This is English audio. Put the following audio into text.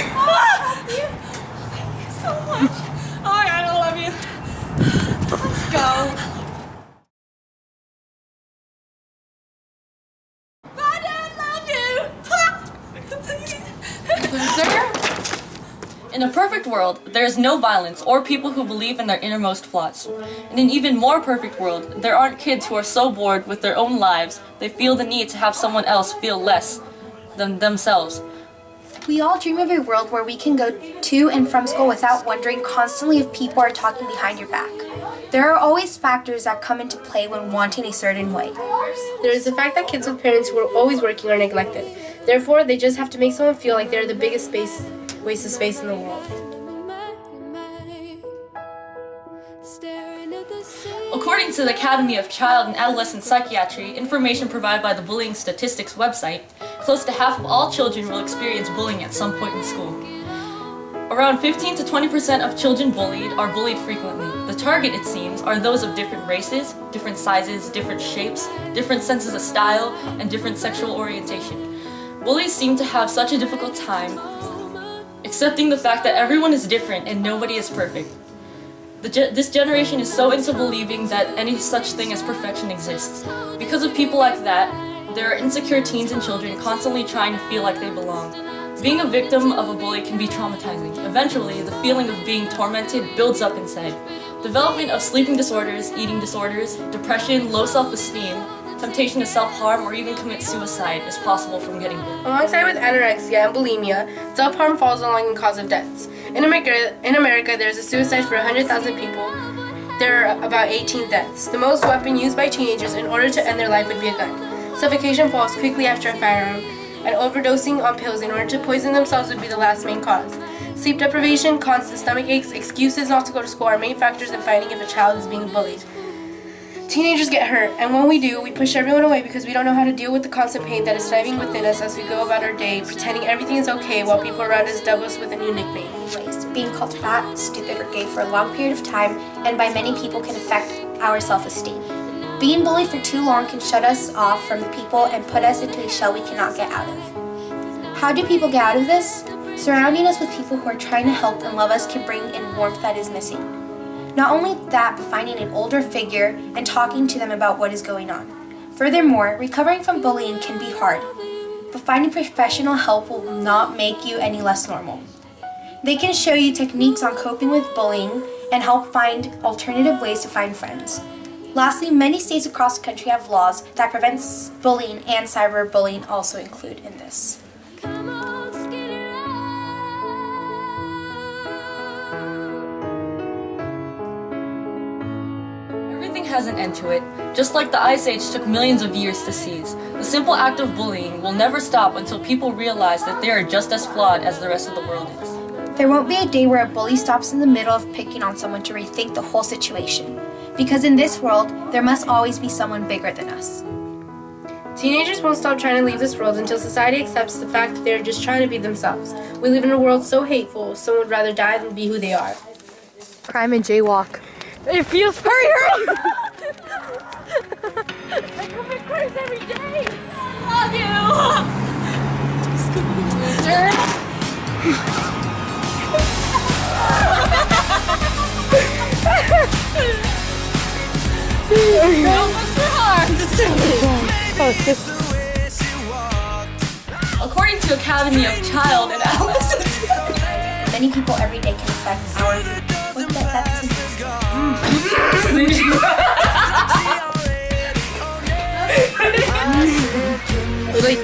Thank you so much. Oh my God, I love you. Let's go. In a perfect world, there is no violence or people who believe in their innermost flaws. In an even more perfect world, there aren't kids who are so bored with their own lives they feel the need to have someone else feel less than themselves. We all dream of a world where we can go to and from school without wondering constantly if people are talking behind your back. There are always factors that come into play when wanting a certain way. There is the fact that kids with parents who are always working are neglected. Therefore, they just have to make someone feel like they're the biggest waste of space in the world. According to the Academy of Child and Adolescent Psychiatry, information provided by the Bullying Statistics website, close to half of all children will experience bullying at some point in school. Around 15 to 20% of children bullied are bullied frequently. The target, it seems, are those of different races, different sizes, different shapes, different senses of style, and different sexual orientation. Bullies seem to have such a difficult time accepting the fact that everyone is different and nobody is perfect. This generation is so into believing that any such thing as perfection exists. Because of people like that, there are insecure teens and children constantly trying to feel like they belong. Being a victim of a bully can be traumatizing. Eventually, the feeling of being tormented builds up inside. Development of sleeping disorders, eating disorders, depression, low self-esteem, temptation to self-harm, or even commit suicide is possible from getting bullied. Alongside with anorexia and bulimia, self-harm falls along the cause of deaths. In America, there is a suicide for 100,000 people. There are about 18 deaths. The most weapon used by teenagers in order to end their life would be a gun. Suffocation falls quickly after a firearm, and overdosing on pills in order to poison themselves would be the last main cause. Sleep deprivation, constant stomach aches, excuses not to go to school are main factors in finding if a child is being bullied. Teenagers get hurt, and when we do, we push everyone away because we don't know how to deal with the constant pain that is thriving within us as we go about our day, pretending everything is okay while people around us dub us with a new nickname. Being called fat, stupid, or gay for a long period of time, and by many people, can affect our self-esteem. Being bullied for too long can shut us off from the people and put us into a shell we cannot get out of. How do people get out of this? Surrounding us with people who are trying to help and love us can bring in warmth that is missing. Not only that, but finding an older figure and talking to them about what is going on. Furthermore, recovering from bullying can be hard, but finding professional help will not make you any less normal. They can show you techniques on coping with bullying and help find alternative ways to find friends. Lastly, many states across the country have laws that prevent bullying, and cyberbullying also include in this. Everything has an end to it. Just like the Ice Age took millions of years to cease, the simple act of bullying will never stop until people realize that they are just as flawed as the rest of the world is. There won't be a day where a bully stops in the middle of picking on someone to rethink the whole situation. Because in this world, there must always be someone bigger than us. Teenagers won't stop trying to leave this world until society accepts the fact that they're just trying to be themselves. We live in a world so hateful, some would rather die than be who they are. Crime and jaywalk. It feels hurry! I commit crimes every day! I According to Academy of Child and Adolescent Many people every day can affect our... Like,